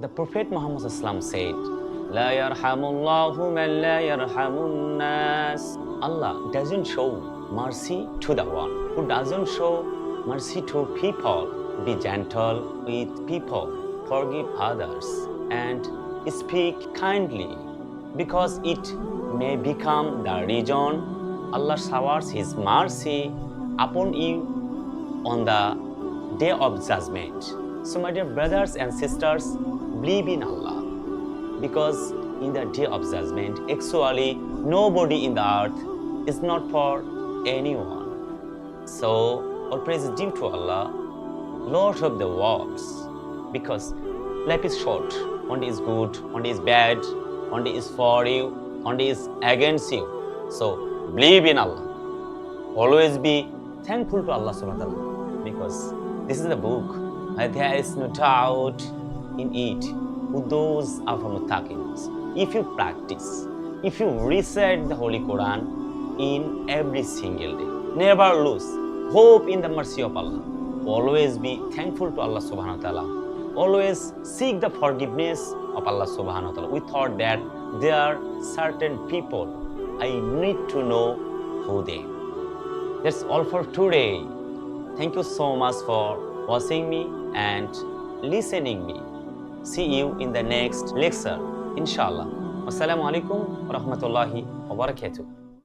The Prophet Muhammad said, La yarhamullahu man la yarhamun nas. Allah doesn't show mercy to the one who doesn't show mercy to people. Be gentle with people, forgive others, and speak kindly, because it may become the reason Allah showers His mercy upon you on the day of judgment. So my dear brothers and sisters, believe in Allah, because in the day of judgment, actually nobody in the earth is not for anyone. So all praise is due to Allah, Lord of the worlds, because life is short. One day is good, one day is bad, one day is for you, one day is against you. So believe in Allah. Always be thankful to Allah subhanahu wa ta'ala, because this is the book and there is no doubt in it who those are from muttaqins. If you practice, if you recite the Holy Quran in every single day, never lose hope in the mercy of Allah. Always be thankful to Allah subhanahu wa ta'ala. Always seek the forgiveness of Allah subhanahu wa ta'ala. We thought that there are certain people I need to know who they are. That's all for today. Thank you so much for watching me and listening me. See you in the next lecture, inshallah. Wassalamu alaikum wa rahmatullahi wa barakatuh.